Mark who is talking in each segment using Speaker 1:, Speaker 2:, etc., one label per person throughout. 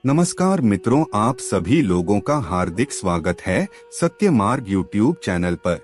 Speaker 1: नमस्कार मित्रों, आप सभी लोगों का हार्दिक स्वागत है सत्य मार्ग यूट्यूब चैनल पर।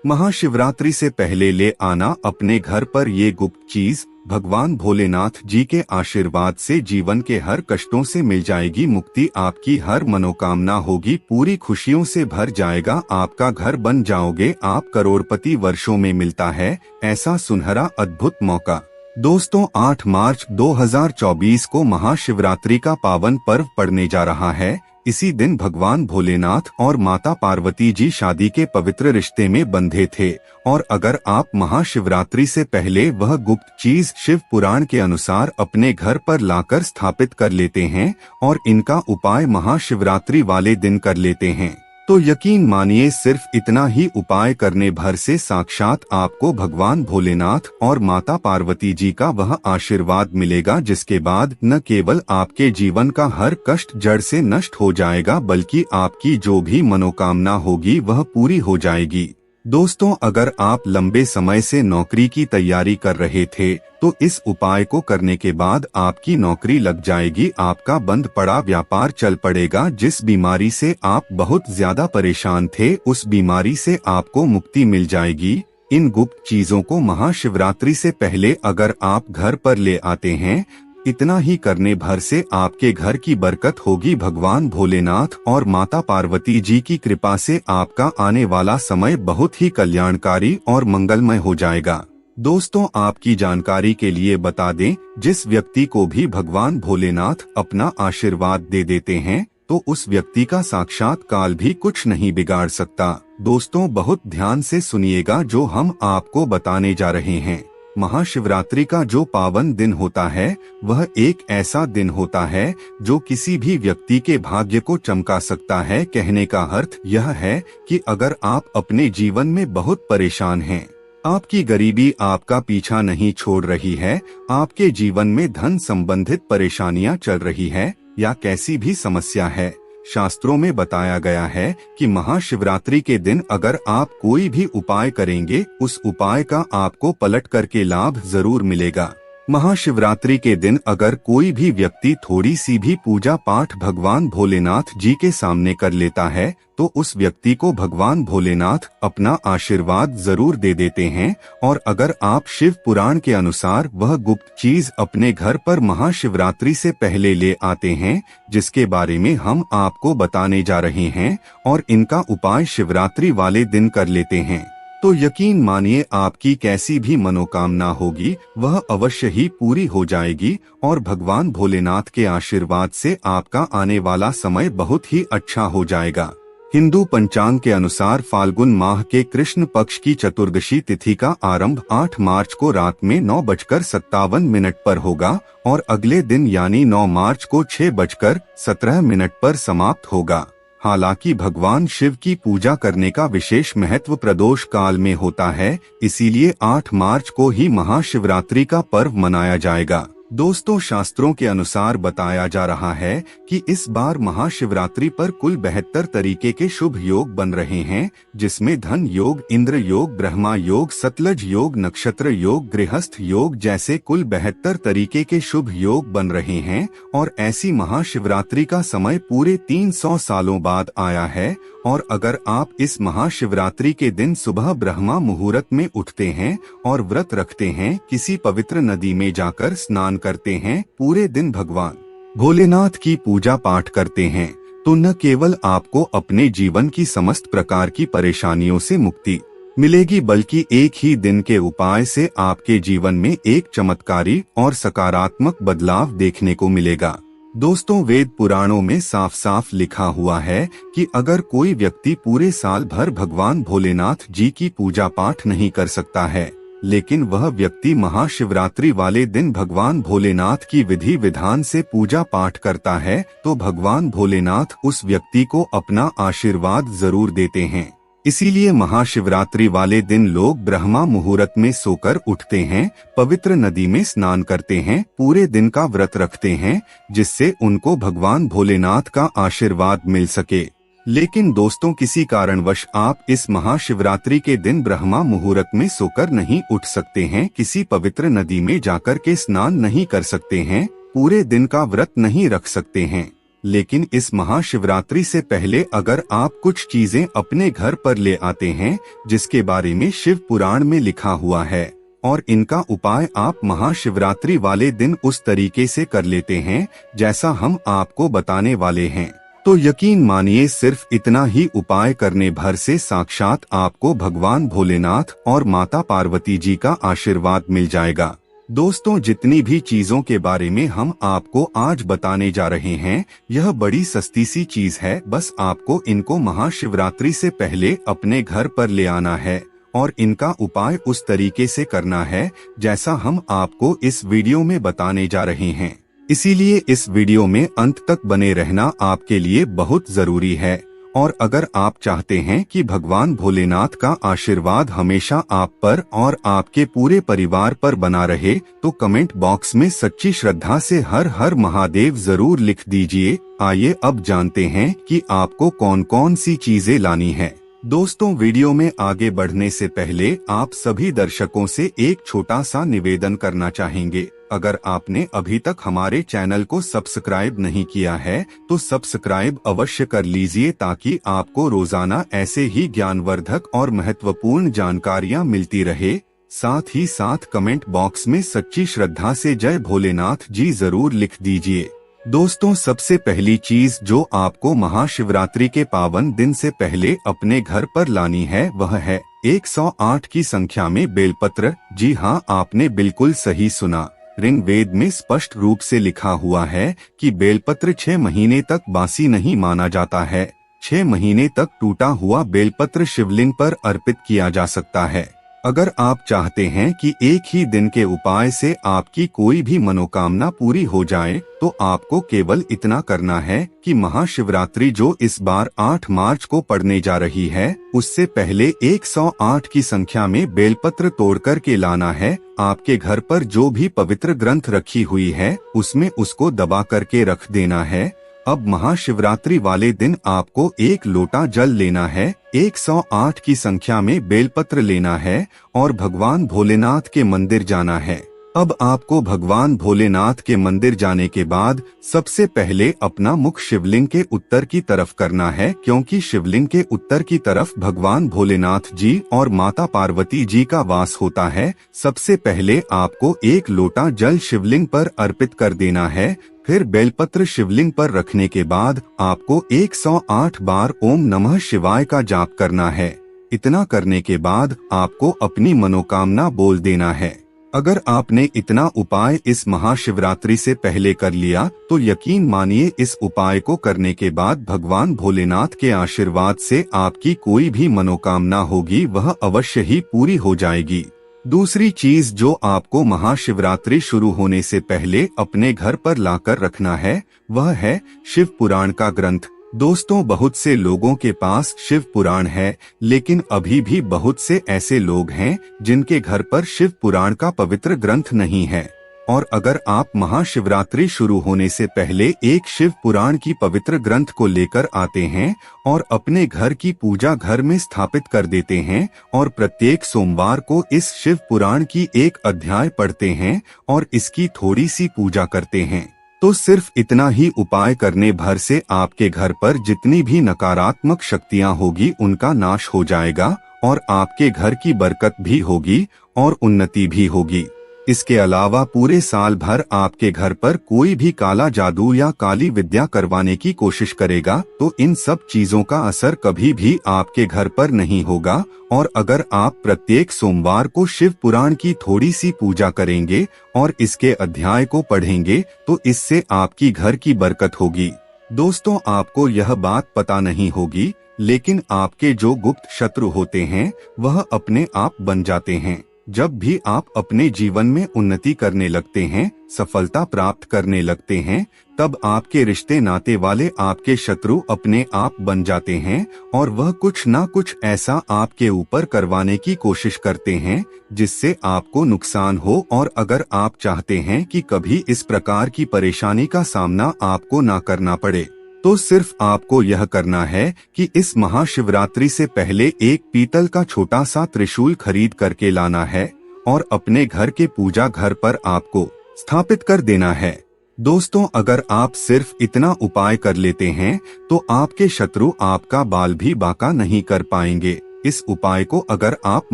Speaker 1: महाशिवरात्रि से पहले ले आना अपने घर पर ये गुप्त चीज। भगवान भोलेनाथ जी के आशीर्वाद से जीवन के हर कष्टों से मिल जाएगी मुक्ति। आपकी हर मनोकामना होगी पूरी, खुशियों से भर जाएगा आपका घर, बन जाओगे आप करोड़पति। वर्षों में मिलता है ऐसा सुनहरा अद्भुत मौका। दोस्तों, 8 मार्च 2024 को महाशिवरात्रि का पावन पर्व पड़ने जा रहा है। इसी दिन भगवान भोलेनाथ और माता पार्वती जी शादी के पवित्र रिश्ते में बंधे थे। और अगर आप महाशिवरात्रि से पहले वह गुप्त चीज शिव पुराण के अनुसार अपने घर पर लाकर स्थापित कर लेते हैं और इनका उपाय महाशिवरात्रि वाले दिन कर लेते हैं, तो यकीन मानिए सिर्फ इतना ही उपाय करने भर से साक्षात आपको भगवान भोलेनाथ और माता पार्वती जी का वह आशीर्वाद मिलेगा, जिसके बाद न केवल आपके जीवन का हर कष्ट जड़ से नष्ट हो जाएगा, बल्कि आपकी जो भी मनोकामना होगी वह पूरी हो जाएगी। दोस्तों, अगर आप लंबे समय से नौकरी की तैयारी कर रहे थे तो इस उपाय को करने के बाद आपकी नौकरी लग जाएगी, आपका बंद पड़ा व्यापार चल पड़ेगा। जिस बीमारी से आप बहुत ज्यादा परेशान थे उस बीमारी से आपको मुक्ति मिल जाएगी। इन गुप्त चीजों को महाशिवरात्रि से पहले अगर आप घर पर ले आते हैं, इतना ही करने भर से आपके घर की बरकत होगी। भगवान भोलेनाथ और माता पार्वती जी की कृपा से आपका आने वाला समय बहुत ही कल्याणकारी और मंगलमय हो जाएगा। दोस्तों, आपकी जानकारी के लिए बता दें, जिस व्यक्ति को भी भगवान भोलेनाथ अपना आशीर्वाद दे देते हैं तो उस व्यक्ति का साक्षात काल भी कुछ नहीं बिगाड़ सकता। दोस्तों, बहुत ध्यान से सुनिएगा जो हम आपको बताने जा रहे हैं। महाशिवरात्रि का जो पावन दिन होता है वह एक ऐसा दिन होता है जो किसी भी व्यक्ति के भाग्य को चमका सकता है। कहने का अर्थ यह है कि अगर आप अपने जीवन में बहुत परेशान हैं, आपकी गरीबी आपका पीछा नहीं छोड़ रही है, आपके जीवन में धन संबंधित परेशानियां चल रही है या कैसी भी समस्या है, शास्त्रों में बताया गया है कि महाशिवरात्रि के दिन अगर आप कोई भी उपाय करेंगे उस उपाय का आपको पलट करके लाभ जरूर मिलेगा। महाशिवरात्रि के दिन अगर कोई भी व्यक्ति थोड़ी सी भी पूजा पाठ भगवान भोलेनाथ जी के सामने कर लेता है तो उस व्यक्ति को भगवान भोलेनाथ अपना आशीर्वाद जरूर दे देते हैं। और अगर आप शिव पुराण के अनुसार वह गुप्त चीज अपने घर पर महाशिवरात्रि से पहले ले आते हैं, जिसके बारे में हम आपको बताने जा रहे हैं, और इनका उपाय शिवरात्रि वाले दिन कर लेते हैं, तो यकीन मानिए आपकी कैसी भी मनोकामना होगी वह अवश्य ही पूरी हो जाएगी। और भगवान भोलेनाथ के आशीर्वाद से आपका आने वाला समय बहुत ही अच्छा हो जाएगा। हिंदू पंचांग के अनुसार फाल्गुन माह के कृष्ण पक्ष की चतुर्दशी तिथि का आरंभ 8 मार्च को रात में 9:57 पर होगा और अगले दिन यानी 9 मार्च को 6:17 पर समाप्त होगा। हालांकि भगवान शिव की पूजा करने का विशेष महत्व प्रदोष काल में होता है, इसीलिए 8 मार्च को ही महाशिवरात्रि का पर्व मनाया जाएगा। दोस्तों, शास्त्रों के अनुसार बताया जा रहा है कि इस बार महाशिवरात्रि पर कुल 72 तरीके के शुभ योग बन रहे हैं, जिसमें धन योग, इंद्र योग, ब्रह्मा योग, सतलज योग, नक्षत्र योग, गृहस्थ योग जैसे कुल 72 तरीके के शुभ योग बन रहे हैं। और ऐसी महाशिवरात्रि का समय पूरे 300 सालों बाद आया है। और अगर आप इस महाशिवरात्रि के दिन सुबह ब्रह्मा मुहूर्त में उठते हैं और व्रत रखते हैं, किसी पवित्र नदी में जाकर स्नान करते हैं, पूरे दिन भगवान भोलेनाथ की पूजा पाठ करते हैं, तो न केवल आपको अपने जीवन की समस्त प्रकार की परेशानियों से मुक्ति मिलेगी, बल्कि एक ही दिन के उपाय से आपके जीवन में एक चमत्कारी और सकारात्मक बदलाव देखने को मिलेगा। दोस्तों, वेद पुराणों में साफ साफ लिखा हुआ है कि अगर कोई व्यक्ति पूरे साल भर भगवान भोलेनाथ जी की पूजा पाठ नहीं कर सकता है, लेकिन वह व्यक्ति महाशिवरात्रि वाले दिन भगवान भोलेनाथ की विधि विधान से पूजा पाठ करता है, तो भगवान भोलेनाथ उस व्यक्ति को अपना आशीर्वाद जरूर देते हैं। इसीलिए महाशिवरात्रि वाले दिन लोग ब्रह्मा मुहूर्त में सोकर उठते हैं, पवित्र नदी में स्नान करते हैं, पूरे दिन का व्रत रखते हैं, जिससे उनको भगवान भोलेनाथ का आशीर्वाद मिल सके। लेकिन दोस्तों, किसी कारणवश आप इस महाशिवरात्रि के दिन ब्रह्मा मुहूर्त में सोकर नहीं उठ सकते हैं, किसी पवित्र नदी में जाकर के स्नान नहीं कर सकते हैं, पूरे दिन का व्रत नहीं रख सकते हैं, लेकिन इस महाशिवरात्रि से पहले अगर आप कुछ चीजें अपने घर पर ले आते हैं जिसके बारे में शिव पुराण में लिखा हुआ है और इनका उपाय आप महाशिवरात्रि वाले दिन उस तरीके से कर लेते हैं जैसा हम आपको बताने वाले हैं, तो यकीन मानिए सिर्फ इतना ही उपाय करने भर से साक्षात आपको भगवान भोलेनाथ और माता पार्वती जी का आशीर्वाद मिल जाएगा। दोस्तों, जितनी भी चीजों के बारे में हम आपको आज बताने जा रहे हैं यह बड़ी सस्ती सी चीज है। बस आपको इनको महाशिवरात्रि से पहले अपने घर पर ले आना है और इनका उपाय उस तरीके से करना है जैसा हम आपको इस वीडियो में बताने जा रहे हैं। इसीलिए इस वीडियो में अंत तक बने रहना आपके लिए बहुत जरूरी है। और अगर आप चाहते हैं कि भगवान भोलेनाथ का आशीर्वाद हमेशा आप पर और आपके पूरे परिवार पर बना रहे तो कमेंट बॉक्स में सच्ची श्रद्धा से हर हर महादेव जरूर लिख दीजिए। आइए अब जानते हैं कि आपको कौन कौन सी चीजें लानी है। दोस्तों, वीडियो में आगे बढ़ने से पहले आप सभी दर्शकों से एक छोटा सा निवेदन करना चाहेंगे। अगर आपने अभी तक हमारे चैनल को सब्सक्राइब नहीं किया है तो सब्सक्राइब अवश्य कर लीजिए ताकि आपको रोजाना ऐसे ही ज्ञानवर्धक और महत्वपूर्ण जानकारियां मिलती रहे। साथ ही साथ कमेंट बॉक्स में सच्ची श्रद्धा से जय भोलेनाथ जी जरूर लिख दीजिए। दोस्तों, सबसे पहली चीज जो आपको महाशिवरात्रि के पावन दिन से पहले अपने घर पर लानी है वह है 108 की संख्या में बेलपत्र। जी हाँ, आपने बिल्कुल सही सुना। ऋग्वेद में स्पष्ट रूप से लिखा हुआ है कि बेलपत्र 6 महीने तक बासी नहीं माना जाता है। 6 महीने तक टूटा हुआ बेलपत्र शिवलिंग पर अर्पित किया जा सकता है। अगर आप चाहते हैं कि एक ही दिन के उपाय से आपकी कोई भी मनोकामना पूरी हो जाए तो आपको केवल इतना करना है कि महाशिवरात्रि जो इस बार 8 मार्च को पड़ने जा रही है उससे पहले 108 की संख्या में बेलपत्र तोड़कर के लाना है। आपके घर पर जो भी पवित्र ग्रंथ रखी हुई है उसमें उसको दबा करके रख देना है। अब महाशिवरात्रि वाले दिन आपको 1 लोटा जल लेना है, 108 की संख्या में बेलपत्र लेना है और भगवान भोलेनाथ के मंदिर जाना है। अब आपको भगवान भोलेनाथ के मंदिर जाने के बाद सबसे पहले अपना मुख शिवलिंग के उत्तर की तरफ करना है, क्योंकि शिवलिंग के उत्तर की तरफ भगवान भोलेनाथ जी और माता पार्वती जी का वास होता है। सबसे पहले आपको 1 लोटा जल शिवलिंग पर अर्पित कर देना है। फिर बेलपत्र शिवलिंग पर रखने के बाद आपको 108 बार ओम नमः शिवाय का जाप करना है। इतना करने के बाद आपको अपनी मनोकामना बोल देना है। अगर आपने इतना उपाय इस महाशिवरात्रि से पहले कर लिया तो यकीन मानिए इस उपाय को करने के बाद भगवान भोलेनाथ के आशीर्वाद से आपकी कोई भी मनोकामना होगी वह अवश्य ही पूरी हो जाएगी। दूसरी चीज जो आपको महाशिवरात्रि शुरू होने से पहले अपने घर पर लाकर रखना है वह है शिव पुराण का ग्रंथ। दोस्तों, बहुत से लोगों के पास शिव पुराण है लेकिन अभी भी बहुत से ऐसे लोग हैं जिनके घर पर शिव पुराण का पवित्र ग्रंथ नहीं है। और अगर आप महाशिवरात्रि शुरू होने से पहले एक शिव पुराण की पवित्र ग्रंथ को लेकर आते हैं और अपने घर की पूजा घर में स्थापित कर देते हैं और प्रत्येक सोमवार को इस शिव पुराण की एक अध्याय पढ़ते हैं और इसकी थोड़ी सी पूजा करते हैं तो सिर्फ इतना ही उपाय करने भर से आपके घर पर जितनी भी नकारात्मक शक्तियां होगी उनका नाश हो जाएगा और आपके घर की बरकत भी होगी और उन्नति भी होगी। इसके अलावा पूरे साल भर आपके घर पर कोई भी काला जादू या काली विद्या करवाने की कोशिश करेगा तो इन सब चीजों का असर कभी भी आपके घर पर नहीं होगा। और अगर आप प्रत्येक सोमवार को शिव पुराण की थोड़ी सी पूजा करेंगे और इसके अध्याय को पढ़ेंगे तो इससे आपकी घर की बरकत होगी। दोस्तों, आपको यह बात पता नहीं होगी लेकिन आपके जो गुप्त शत्रु होते हैं वह अपने आप बन जाते हैं। जब भी आप अपने जीवन में उन्नति करने लगते हैं, सफलता प्राप्त करने लगते हैं, तब आपके रिश्ते नाते वाले आपके शत्रु अपने आप बन जाते हैं और वह कुछ ना कुछ ऐसा आपके ऊपर करवाने की कोशिश करते हैं जिससे आपको नुकसान हो। और अगर आप चाहते हैं कि कभी इस प्रकार की परेशानी का सामना आपको ना करना पड़े तो सिर्फ आपको यह करना है कि इस महाशिवरात्रि से पहले एक पीतल का छोटा सा त्रिशूल खरीद करके लाना है और अपने घर के पूजा घर पर आपको स्थापित कर देना है। दोस्तों, अगर आप सिर्फ इतना उपाय कर लेते हैं तो आपके शत्रु आपका बाल भी बांका नहीं कर पाएंगे। इस उपाय को अगर आप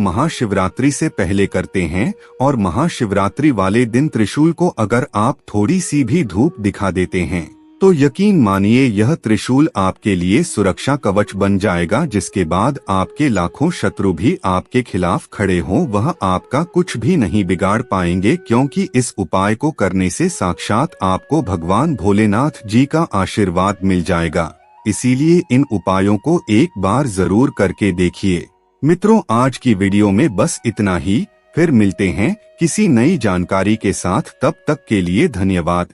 Speaker 1: महाशिवरात्रि से पहले करते हैं और महाशिवरात्रि वाले दिन त्रिशूल को अगर आप थोड़ी सी भी धूप दिखा देते हैं तो यकीन मानिए यह त्रिशूल आपके लिए सुरक्षा कवच बन जाएगा, जिसके बाद आपके लाखों शत्रु भी आपके खिलाफ खड़े हों वह आपका कुछ भी नहीं बिगाड़ पाएंगे, क्योंकि इस उपाय को करने से साक्षात आपको भगवान भोलेनाथ जी का आशीर्वाद मिल जाएगा। इसीलिए इन उपायों को एक बार जरूर करके देखिए। मित्रों, आज की वीडियो में बस इतना ही। फिर मिलते हैं किसी नई जानकारी के साथ, तब तक के लिए धन्यवाद।